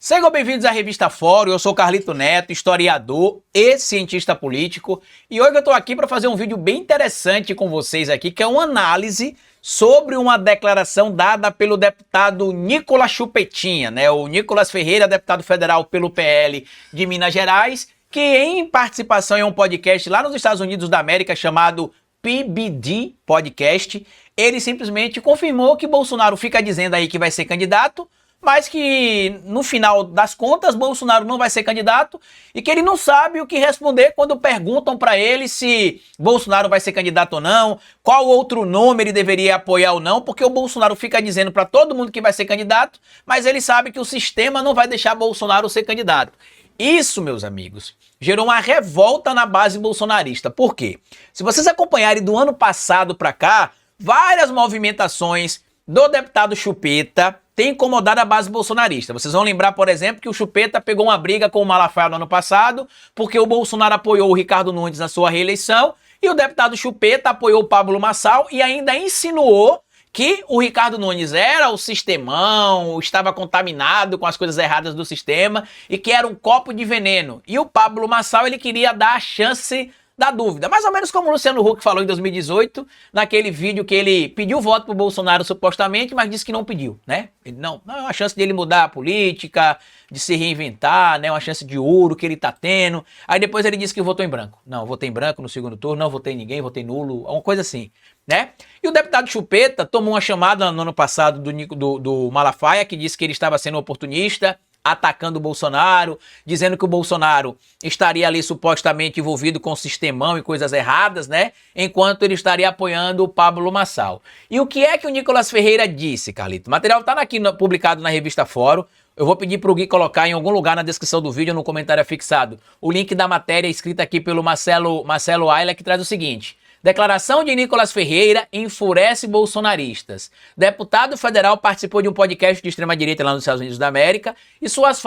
Sejam bem-vindos à Revista Fórum. Eu sou Carlito Neto, historiador e cientista político. E hoje eu estou aqui para fazer um vídeo bem interessante com vocês aqui, que é uma análise sobre uma declaração dada pelo deputado Nicolas Chupetinha, né? O Nicolas Ferreira, deputado federal pelo PL de Minas Gerais, que em participação em um podcast lá nos Estados Unidos da América chamado PBD Podcast, ele simplesmente confirmou que Bolsonaro fica dizendo aí que vai ser candidato, mas que no final das contas Bolsonaro não vai ser candidato e que ele não sabe o que responder quando perguntam para ele se Bolsonaro vai ser candidato ou não, qual outro nome ele deveria apoiar ou não, porque o Bolsonaro fica dizendo para todo mundo que vai ser candidato, mas ele sabe que o sistema não vai deixar Bolsonaro ser candidato. Isso, meus amigos, gerou uma revolta na base bolsonarista. Por quê? Se vocês acompanharem do ano passado para cá, várias movimentações do deputado Chupeta têm incomodado a base bolsonarista. Vocês vão lembrar, por exemplo, que o Chupeta pegou uma briga com o Malafaia no ano passado, porque o Bolsonaro apoiou o Ricardo Nunes na sua reeleição, e o deputado Chupeta apoiou o Pablo Marçal e ainda insinuou que o Ricardo Nunes era o sistemão, estava contaminado com as coisas erradas do sistema e que era um copo de veneno. E o Pablo Marçal, ele queria dar a chance da dúvida, mais ou menos como o Luciano Huck falou em 2018, naquele vídeo que ele pediu voto pro Bolsonaro supostamente, mas disse que não pediu, né? Ele não é uma chance dele mudar a política, de se reinventar, né? Uma chance de ouro que ele tá tendo. Aí depois ele disse que votou em branco. Não, votei em branco no segundo turno, não votei em ninguém, votei nulo, uma coisa assim, né? E o deputado Chupeta tomou uma chamada no ano passado do Malafaia, que disse que ele estava sendo oportunista, atacando o Bolsonaro, dizendo que o Bolsonaro estaria ali supostamente envolvido com sistemão e coisas erradas, né? Enquanto ele estaria apoiando o Pablo Marçal. E o que é que o Nicolas Ferreira disse, Carlito? O material está aqui publicado na Revista Fórum. Eu vou pedir para o Gui colocar em algum lugar na descrição do vídeo, no comentário fixado, o link da matéria escrita aqui pelo Marcelo Ayla, que traz o seguinte: declaração de Nicolas Ferreira enfurece bolsonaristas. Deputado federal participou de um podcast de extrema-direita lá nos Estados Unidos da América e suas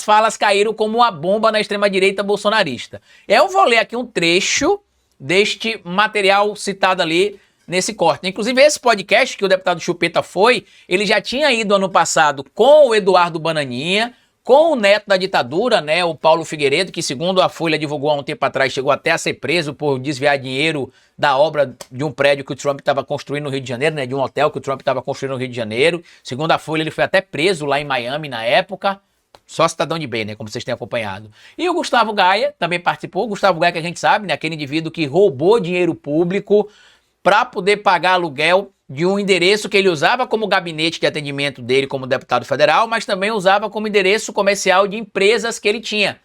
falas caíram como uma bomba na extrema-direita bolsonarista. Eu vou ler aqui um trecho deste material citado ali nesse corte. Inclusive, esse podcast que o deputado Chupeta ele já tinha ido ano passado com o Eduardo Bananinha, com o neto da ditadura, né, o Paulo Figueiredo, que segundo a Folha divulgou há um tempo atrás, chegou até a ser preso por desviar dinheiro da obra de um prédio que o Trump estava construindo no Rio de Janeiro, né, de um hotel que o Trump estava construindo no Rio de Janeiro. Segundo a Folha, ele foi até preso lá em Miami na época. Só cidadão de bem, né, como vocês têm acompanhado. E o Gustavo Gaia também participou. O Gustavo Gaia, que a gente sabe, né, aquele indivíduo que roubou dinheiro público para poder pagar aluguel de um endereço que ele usava como gabinete de atendimento dele como deputado federal, mas também usava como endereço comercial de empresas que ele tinha.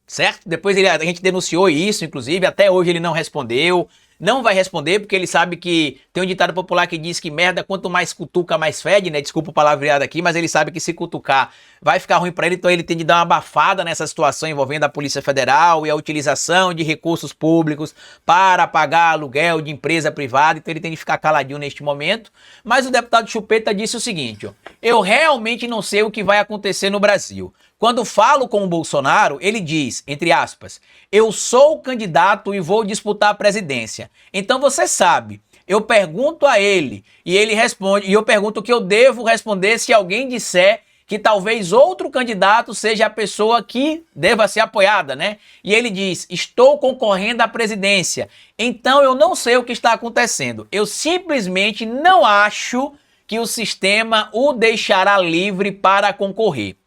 Certo? Depois a gente denunciou isso, inclusive, até hoje ele não respondeu. Não vai responder porque ele sabe que tem um ditado popular que diz que merda, quanto mais cutuca, mais fede, né? Desculpa o palavreado aqui, mas ele sabe que se cutucar vai ficar ruim para ele, então ele tem de dar uma abafada nessa situação envolvendo a Polícia Federal e a utilização de recursos públicos para pagar aluguel de empresa privada, então ele tem de ficar caladinho neste momento. Mas o deputado Chupeta disse o seguinte, ó: eu realmente não sei o que vai acontecer no Brasil. Quando falo com o Bolsonaro, ele diz, entre aspas, eu sou o candidato e vou disputar a presidência. Então você sabe, eu pergunto a ele e ele responde, e eu pergunto o que eu devo responder se alguém disser que talvez outro candidato seja a pessoa que deva ser apoiada, né? E ele diz, estou concorrendo à presidência, então eu não sei o que está acontecendo. Eu simplesmente não acho que o sistema o deixará livre para concorrer.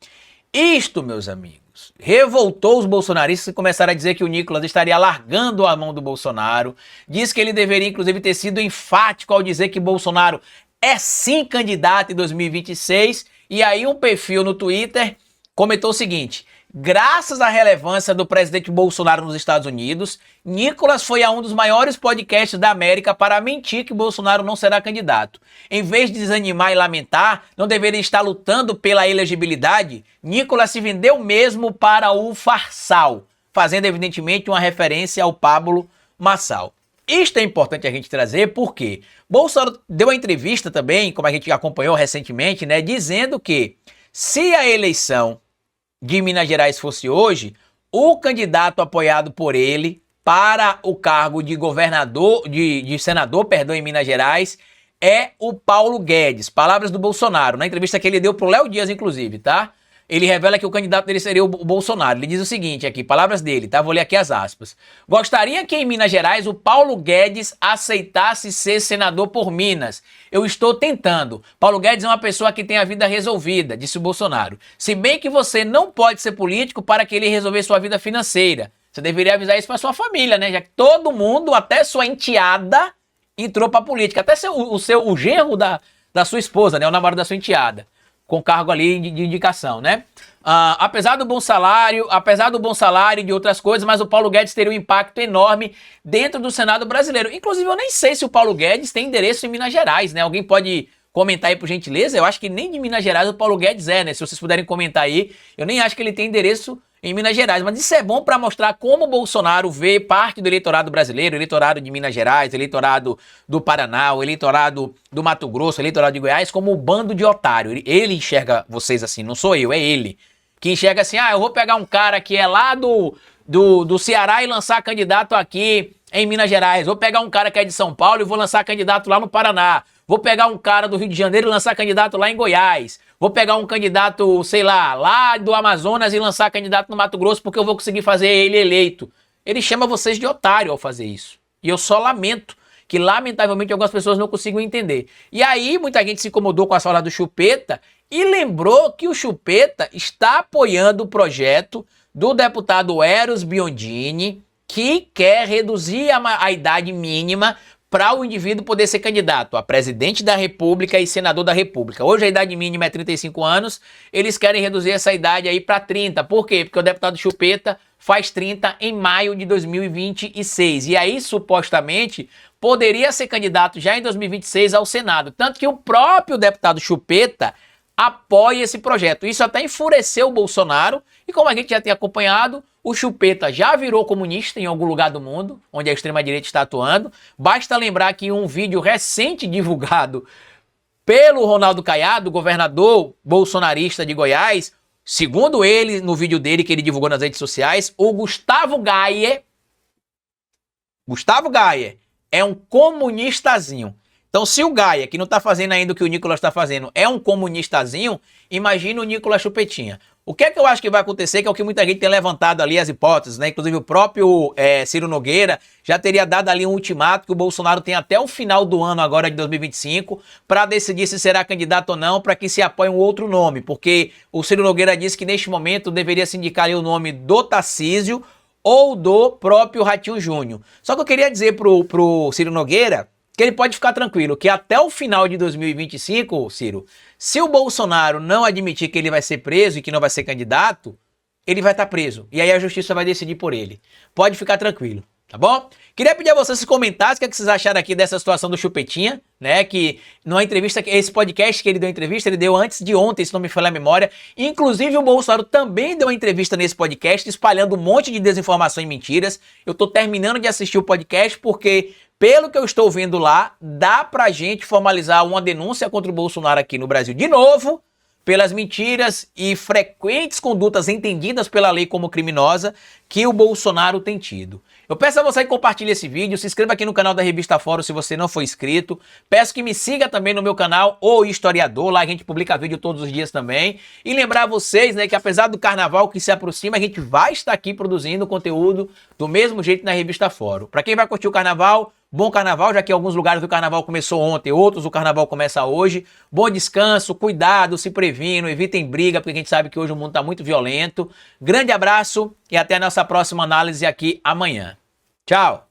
Isto, meus amigos, revoltou os bolsonaristas que começaram a dizer que o Nicolas estaria largando a mão do Bolsonaro. Diz que ele deveria, inclusive, ter sido enfático ao dizer que Bolsonaro é sim candidato em 2026. E aí um perfil no Twitter comentou o seguinte: graças à relevância do presidente Bolsonaro nos Estados Unidos, Nicolas foi a um dos maiores podcasts da América para mentir que Bolsonaro não será candidato. Em vez de desanimar e lamentar, não deveria estar lutando pela elegibilidade, Nicolas se vendeu mesmo para o farsal, fazendo evidentemente uma referência ao Pablo Marçal. Isto é importante a gente trazer porque Bolsonaro deu uma entrevista também, como a gente acompanhou recentemente, né, dizendo que se a eleição de Minas Gerais fosse hoje, o candidato apoiado por ele para o cargo de governador, de senador, perdão, em Minas Gerais, é o Paulo Guedes. Palavras do Bolsonaro, na entrevista que ele deu pro Léo Dias, inclusive, tá? Ele revela que o candidato dele seria o Bolsonaro. Ele diz o seguinte aqui, palavras dele, tá? Vou ler aqui as aspas. Gostaria que em Minas Gerais o Paulo Guedes aceitasse ser senador por Minas. Eu estou tentando. Paulo Guedes é uma pessoa que tem a vida resolvida, disse o Bolsonaro. Se bem que você não pode ser político para que ele resolver sua vida financeira. Você deveria avisar isso para sua família, né? Já que todo mundo, até sua enteada, entrou pra política. Até o genro da sua esposa, né? O namorado da sua enteada. Com cargo ali de indicação, né? Apesar do bom salário e de outras coisas, mas o Paulo Guedes teria um impacto enorme dentro do Senado brasileiro. Inclusive, eu nem sei se o Paulo Guedes tem endereço em Minas Gerais, né? Alguém pode comentar aí, por gentileza? Eu acho que nem de Minas Gerais o Paulo Guedes é, né? Se vocês puderem comentar aí, eu nem acho que ele tem endereço em Minas Gerais, mas isso é bom para mostrar como o Bolsonaro vê parte do eleitorado brasileiro, eleitorado de Minas Gerais, eleitorado do Paraná, o eleitorado do Mato Grosso, eleitorado de Goiás, como um bando de otário. Ele enxerga vocês assim, não sou eu, é ele. Que enxerga assim, eu vou pegar um cara que é lá do Ceará e lançar candidato aqui em Minas Gerais. Vou pegar um cara que é de São Paulo e vou lançar candidato lá no Paraná. Vou pegar um cara do Rio de Janeiro e lançar candidato lá em Goiás. Vou pegar um candidato, sei lá do Amazonas e lançar candidato no Mato Grosso porque eu vou conseguir fazer ele eleito. Ele chama vocês de otário ao fazer isso. E eu só lamento que, lamentavelmente, algumas pessoas não consigam entender. E aí, muita gente se incomodou com a fala do Chupeta e lembrou que o Chupeta está apoiando o projeto do deputado Eros Biondini, que quer reduzir a idade mínima para o indivíduo poder ser candidato a presidente da República e senador da República. Hoje a idade mínima é 35 anos, eles querem reduzir essa idade aí para 30. Por quê? Porque o deputado Chupeta faz 30 em maio de 2026. E aí, supostamente, poderia ser candidato já em 2026 ao Senado. Tanto que o próprio deputado Chupeta apoia esse projeto. Isso até enfureceu o Bolsonaro. E como a gente já tem acompanhado, o Chupeta já virou comunista em algum lugar do mundo, onde a extrema-direita está atuando. Basta lembrar que um vídeo recente divulgado pelo Ronaldo Caiado, governador bolsonarista de Goiás, segundo ele, no vídeo dele que ele divulgou nas redes sociais, o Gustavo Gayer é um comunistazinho. Então, se o Gaia, que não está fazendo ainda o que o Nicolas está fazendo, é um comunistazinho, imagina o Nicolas Chupetinha. O que é que eu acho que vai acontecer, que é o que muita gente tem levantado ali as hipóteses, né? Inclusive o próprio Ciro Nogueira já teria dado ali um ultimato que o Bolsonaro tem até o final do ano agora de 2025 para decidir se será candidato ou não, para que se apoie um outro nome, porque o Ciro Nogueira disse que neste momento deveria se indicar ali o nome do Tarcísio ou do próprio Ratinho Júnior. Só que eu queria dizer pro Ciro Nogueira que ele pode ficar tranquilo, que até o final de 2025, Ciro, se o Bolsonaro não admitir que ele vai ser preso e que não vai ser candidato, ele vai estar preso. E aí a justiça vai decidir por ele. Pode ficar tranquilo, tá bom? Queria pedir a vocês comentários o que, é que vocês acharam aqui dessa situação do Chupetinha, né? Que numa entrevista, esse podcast que ele deu entrevista, ele deu antes de ontem, se não me falha a memória. Inclusive o Bolsonaro também deu uma entrevista nesse podcast, espalhando um monte de desinformação e mentiras. Eu tô terminando de assistir o podcast porque, pelo que eu estou vendo lá, dá pra gente formalizar uma denúncia contra o Bolsonaro aqui no Brasil de novo, pelas mentiras e frequentes condutas entendidas pela lei como criminosa que o Bolsonaro tem tido. Eu peço a você que compartilhe esse vídeo, se inscreva aqui no canal da Revista Fórum se você não for inscrito. Peço que me siga também no meu canal, O Historiador, lá a gente publica vídeo todos os dias também. E lembrar vocês, né, que apesar do carnaval que se aproxima, a gente vai estar aqui produzindo conteúdo do mesmo jeito na Revista Fórum. Para quem vai curtir o carnaval, bom carnaval, já que alguns lugares do carnaval começou ontem, outros o carnaval começa hoje. Bom descanso, cuidado, se previnam, evitem briga, porque a gente sabe que hoje o mundo está muito violento. Grande abraço e até a nossa próxima análise aqui amanhã. Tchau!